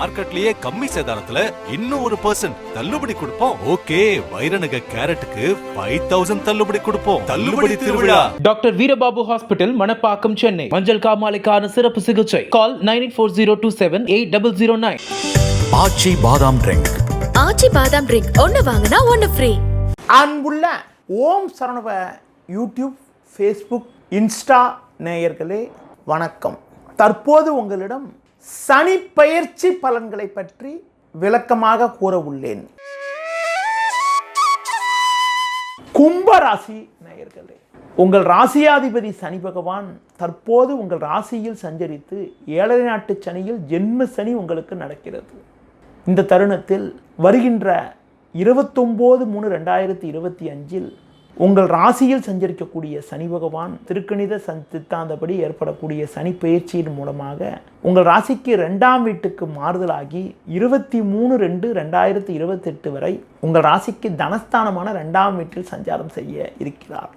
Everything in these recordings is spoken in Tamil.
மார்க்கெட்லயே கம்மி சேதாரத்துல இன்னும் 1% தள்ளுபடி கொடுப்போம். ஓகே, வைரநக கேரட்டுக்கு 5000 தள்ளுபடி கொடுப்போம். தள்ளுபடி திருவிழா. Doctor Veerababu hospital, Manapakkam, Chennai. மஞ்சள் காமாலைக்கான சிறப்பு சிகிச்சை. கால் 9840278009. ஆச்சி பாதாம் ட்ரிங்க். ஆச்சி பாதாம் ட்ரிங்க் ஒன்னு வாங்கினா ஒன்னு ஃப்ரீ. அன்புள்ள ஓம் சரவணப யூடியூப், ஃபேஸ்புக், இன்ஸ்டா நேயர்களே வணக்கம். தற்போது உங்களிடம் சனி பெயர்ச்சி பலன்களை பற்றி விளக்கமாக கூற உள்ளேன். கும்பராசி நேயர்களே, உங்கள் ராசியாதிபதி சனி பகவான் தற்போது உங்கள் ராசியில் சஞ்சரித்து 7 நாட்டு சனியில் ஜென்ம சனி உங்களுக்கு நடக்கிறது. இந்த தருணத்தில் வருகின்ற 29/3/2025 உங்கள் ராசியில் சஞ்சரிக்கக்கூடிய சனி பகவான் திருக்கணித சித்தாந்தப்படி ஏற்படக்கூடிய சனி பெயர்ச்சியின் மூலமாக உங்கள் ராசிக்கு 2ஆம் வீட்டுக்கு மாறுதலாகி 23/2/2028 வரை உங்கள் ராசிக்கு தனஸ்தானமான 2ஆம் வீட்டில் சஞ்சாரம் செய்ய இருக்கிறார்.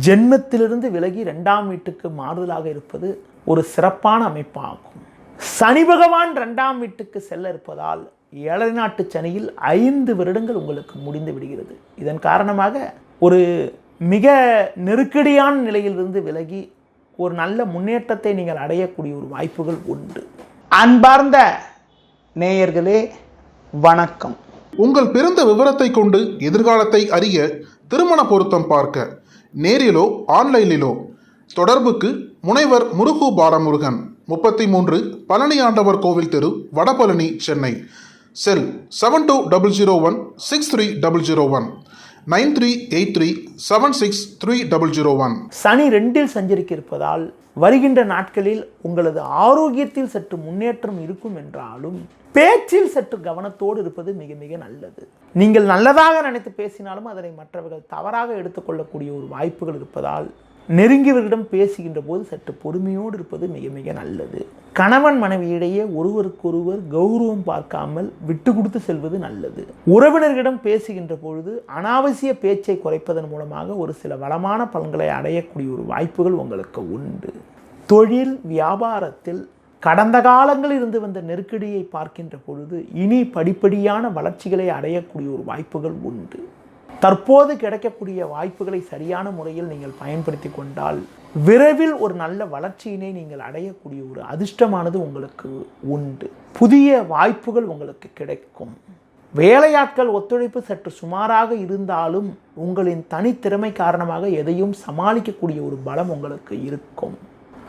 ஜென்மத்திலிருந்து விலகி 2ஆம் வீட்டுக்கு மாறுதலாக இருப்பது ஒரு சிறப்பான அமைப்பாகும். சனி பகவான் 2ஆம் வீட்டுக்கு செல்ல இருப்பதால் 7 நாட்டு சனியில் 5 வருடங்கள் உங்களுக்கு முடிந்து விடுகிறது. இதன் காரணமாக ஒரு மிக நெருக்கடியான நிலையிலிருந்து விலகி ஒரு நல்ல முன்னேற்றத்தை நீங்கள் அடையக்கூடிய ஒரு வாய்ப்புகள் உண்டு. அன்பார்ந்த நேயர்களே வணக்கம். உங்கள் பிறந்த விவரத்தை கொண்டு எதிர்காலத்தை அறிய, திருமண பொருத்தம் பார்க்க நேரிலோ ஆன்லைனிலோ தொடர்புக்கு முனைவர் முருகு பாலமுருகன், 33, பழனி ஆண்டவர் கோவில் தெரு, வடபழனி, சென்னை. செல் 7200163001, 9383763001. சனி 2இல் சஞ்சரிக்க இருப்பதால் வருகின்ற நாட்களில் உங்களது ஆரோக்கியத்தில் சற்று முன்னேற்றம் இருக்கும் என்றாலும் பேச்சில் சற்று கவனத்தோடு இருப்பது மிக மிக நல்லது. நீங்கள் நல்லதாக நினைத்து பேசினாலும் அதனை மற்றவர்கள் தவறாக எடுத்துக்கொள்ளக்கூடிய ஒரு வாய்ப்புகள் இருப்பதால் நெருங்கியவர்களிடம் பேசுகின்ற போது சற்று பொறுமையோடு இருப்பது மிக மிக நல்லது. கணவன் மனைவியிடையே ஒருவருக்கொருவர் கௌரவம் பார்க்காமல் விட்டு கொடுத்து செல்வது நல்லது. உறவினர்களிடம் பேசுகின்ற பொழுது அனாவசிய பேச்சை குறைப்பதன் மூலமாக ஒரு சில வளமான பலன்களை அடையக்கூடிய ஒரு வாய்ப்புகள் உங்களுக்கு உண்டு. தொழில் வியாபாரத்தில் கடந்த காலங்களில் இருந்து வந்த நெருக்கடியை பார்க்கின்ற பொழுது இனி படிப்படியான வளர்ச்சிகளை அடையக்கூடிய ஒரு வாய்ப்புகள் உண்டு. தற்போது கிடைக்கக்கூடிய வாய்ப்புகளை சரியான முறையில் நீங்கள் பயன்படுத்தி கொண்டால் விரைவில் ஒரு நல்ல வளர்ச்சியினை நீங்கள் அடையக்கூடிய ஒரு அதிர்ஷ்டமானது உங்களுக்கு உண்டு. புதிய வாய்ப்புகள் உங்களுக்கு கிடைக்கும். வேலையாட்கள் ஒத்துழைப்பு சற்று சுமாராக இருந்தாலும் உங்களின் தனித்திறமை காரணமாக எதையும் சமாளிக்கக்கூடிய ஒரு பலம் உங்களுக்கு இருக்கும்.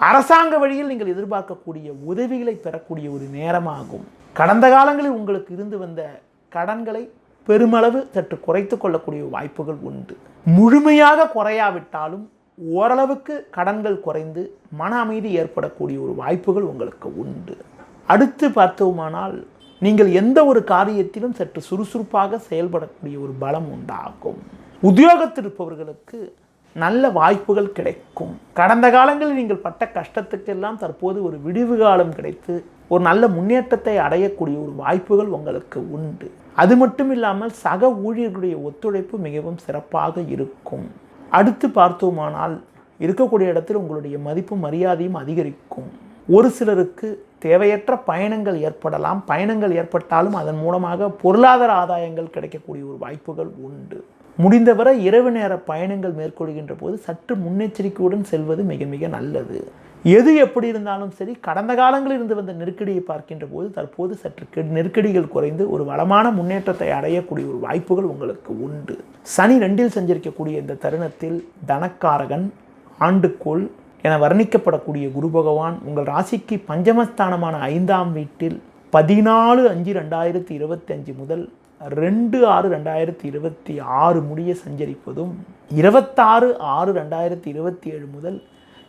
அரசாங்க வழியில் நீங்கள் எதிர்பார்க்கக்கூடிய உதவிகளை பெறக்கூடிய ஒரு நேரமாகும். கடந்த காலங்களில் உங்களுக்கு இருந்து வந்த கடன்களை பெருமளவு சற்று குறைத்து கொள்ளக்கூடிய வாய்ப்புகள் உண்டு. முழுமையாக குறையாவிட்டாலும் ஓரளவுக்கு கடன்கள் குறைந்து மன அமைதி ஏற்படக்கூடிய ஒரு வாய்ப்புகள் உங்களுக்கு உண்டு. அடுத்து பார்த்தோமானால் நீங்கள் எந்த ஒரு காரியத்திலும் சற்று சுறுசுறுப்பாக செயல்படக்கூடிய ஒரு பலம் உண்டாகும். உத்தியோகத்தில் இருப்பவர்களுக்கு நல்ல வாய்ப்புகள் கிடைக்கும். கடந்த காலங்களில் நீங்கள் பட்ட கஷ்டத்துக்கெல்லாம் தற்போது ஒரு விடிவு காலம் கிடைத்து ஒரு நல்ல முன்னேற்றத்தை அடையக்கூடிய ஒரு வாய்ப்புகள் உங்களுக்கு உண்டு. அது மட்டும் இல்லாமல் சக ஊழியர்களுடைய ஒத்துழைப்பு மிகவும் சிறப்பாக இருக்கும். அடுத்து பார்த்தோமானால் இருக்கக்கூடிய இடத்தில் உங்களுடைய மதிப்பும் மரியாதையும் அதிகரிக்கும். ஒரு சிலருக்கு தேவையற்ற பயணங்கள் ஏற்படலாம். பயணங்கள் ஏற்பட்டாலும் அதன் மூலமாக பொருளாதார ஆதாயங்கள் கிடைக்கக்கூடிய ஒரு வாய்ப்புகள் உண்டு. முடிந்தவரை இரவு நேர பயணங்கள் மேற்கொள்கின்ற போது சற்று முன்னெச்சரிக்கையுடன் செல்வது மிக மிக நல்லது. எது எப்படி இருந்தாலும் சரி, கடந்த காலங்களில் இருந்து வந்த நெருக்கடியை பார்க்கின்ற போது தற்போது சற்று நெருக்கடிகள் குறைந்து ஒரு வளமான முன்னேற்றத்தை அடையக்கூடிய ஒரு வாய்ப்புகள் உங்களுக்கு உண்டு. சனி 2இல் சஞ்சரிக்கக்கூடிய இந்த தருணத்தில் தனக்காரகன், ஆண்டுக்கோள் என வர்ணிக்கப்படக்கூடிய குரு பகவான் உங்கள் ராசிக்கு பஞ்சமஸ்தானமான 5ஆம் வீட்டில் 14/5/2025 முதல் 2/6/2026 முடிய சஞ்சரிப்பதும் 26/6/2027 முதல்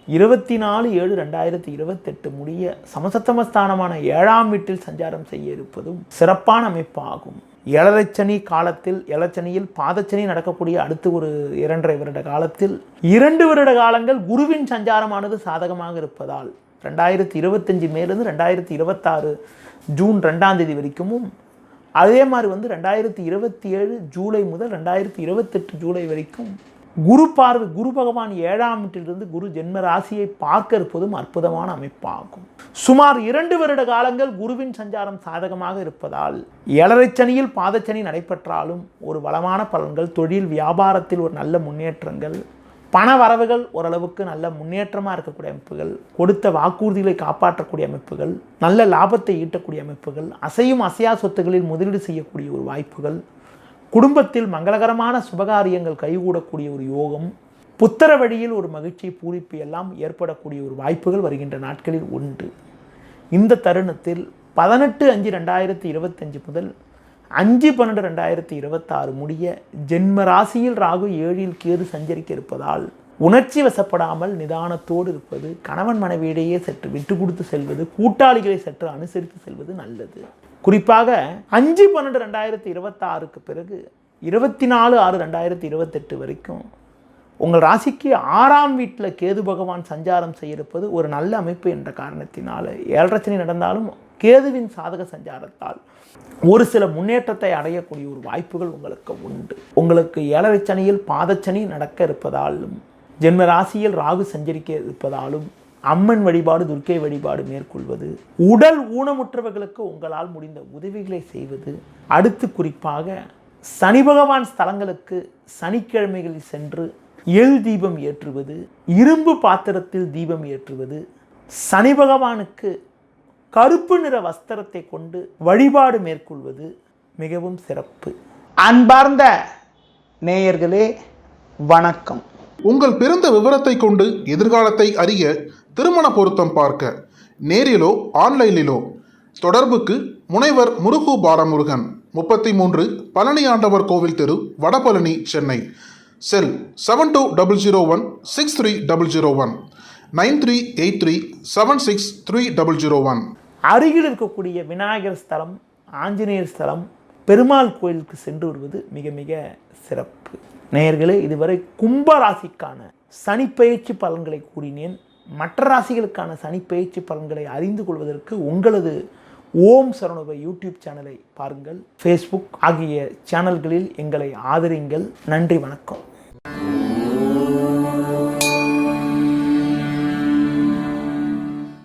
24/7/2028 முடிய சமசப்தமஸ்தானமான 7ஆம் வீட்டில் சஞ்சாரம் செய்ய இருப்பதும் சிறப்பான அமைப்பாகும். 7 சனி காலத்தில், 7 சனியில் பாதச்சனி நடக்கக்கூடிய அடுத்து ஒரு 2.5 வருட காலத்தில் 2 வருட காலங்கள் குருவின் சஞ்சாரமானது சாதகமாக இருப்பதால் 2025 மேலிருந்து 2026 ஜூன் 2ஆம் தேதி வரைக்கும், அதே மாதிரி 2027 ஜூலை முதல் 2028 ஜூலை வரைக்கும் குரு பார்வை, குரு பகவான் 7ஆம் வீட்டிலிருந்து குரு ஜென்ம ராசியை பார்க்க இருப்பதும் அற்புதமான அமைப்பாகும். சுமார் 2 வருட காலங்கள் குருவின் சஞ்சாரம் சாதகமாக இருப்பதால் 7.5 சனியில் பாதச்சனி நடைபெற்றாலும் ஒரு வளமான பலன்கள், தொழில் வியாபாரத்தில் ஒரு நல்ல முன்னேற்றங்கள், பண வரவுகள் ஓரளவுக்கு நல்ல முன்னேற்றமாக இருக்கக்கூடிய அமைப்புகள், கொடுத்த வாக்குறுதிகளை காப்பாற்றக்கூடிய அமைப்புகள், நல்ல லாபத்தை ஈட்டக்கூடிய அமைப்புகள், அசையும் அசையா சொத்துக்களில் முதலீடு செய்யக்கூடிய ஒரு வாய்ப்புகள், குடும்பத்தில் மங்களகரமான சுபகாரியங்கள் கைகூடக்கூடிய ஒரு யோகம், புத்திர வழியில் ஒரு மகிழ்ச்சி, பூரிப்பு எல்லாம் ஏற்படக்கூடிய ஒரு வாய்ப்புகள் வருகின்ற நாட்களில் உண்டு. இந்த தருணத்தில் 18/5/2025 முதல் 5/12/2026 முடிய ஜென்ம ராசியில் ராகு 7இல் கேது சஞ்சரிக்க இருப்பதால் உணர்ச்சி வசப்படாமல் நிதானத்தோடு இருப்பது, கணவன் மனைவியிடையே சற்று விட்டு கொடுத்து செல்வது, கூட்டாளிகளை சற்று அனுசரித்து செல்வது நல்லது. குறிப்பாக 5/12/2026 பிறகு 24/6/2028 வரைக்கும் உங்கள் ராசிக்கு 6ஆம் வீட்டில் கேது பகவான் சஞ்சாரம் செய்யிருப்பது ஒரு நல்ல அமைப்பு என்ற காரணத்தினால 7.5 சனி நடந்தாலும் கேதுவின் சாதக சஞ்சாரத்தால் ஒரு சில முன்னேற்றத்தை அடையக்கூடிய ஒரு வாய்ப்புகள் உங்களுக்கு உண்டு. உங்களுக்கு 7.5 சனியில் பாதச்சனி நடக்க இருப்பதாலும் ஜென்ம ராசியில் ராகு சஞ்சரிக்க இருப்பதாலும் அம்மன் வழிபாடு, துர்க்கை வழிபாடு மேற்கொள்வது, உடல் ஊனமுற்றவர்களுக்கு உங்களால் முடிந்த உதவிகளை செய்வது, அடுத்து குறிப்பாக சனி பகவான் ஸ்தலங்களுக்கு சனிக்கிழமைகளில் சென்று எள் தீபம் ஏற்றுவது, இரும்பு பாத்திரத்தில் தீபம் ஏற்றுவது, சனி பகவானுக்கு கருப்பு நிற வஸ்திரத்தை கொண்டு வழிபாடு மேற்கொள்வது மிகவும் சிறப்பு. அன்பார்ந்த நேயர்களே, வணக்கம். உங்கள் பிறந்த விவரத்தை கொண்டு எதிர்காலத்தை அறிய, திருமண பொருத்தம் பார்க்க, நேரிலோ ஆன்லைனிலோ தொடர்புக்கு முனைவர் முருகு பாலமுருகன், 33 பழனி ஆண்டவர் கோவில் தெரு, வடபழனி, சென்னை. செல் 7200163001 9383763001. அருகில் இருக்கக்கூடிய விநாயகர் ஸ்தலம், ஆஞ்சநேயர் ஸ்தலம், பெருமாள் கோயிலுக்கு சென்று வருவது மிக மிக சிறப்பு. நேயர்களே, இதுவரை கும்ப ராசிக்கான சனிப்பெயர்ச்சி பலன்களை கூறினேன். மற்ற ராசிகளுக்கான சனிப்பெயர்ச்சி பலன்களை அறிந்து கொள்வதற்கு உங்களது ஓம் சரணுப யூடியூப் சேனலை பாருங்கள். ஃபேஸ்புக் ஆகிய சேனல்களில் எங்களை ஆதரியுங்கள். நன்றி, வணக்கம்.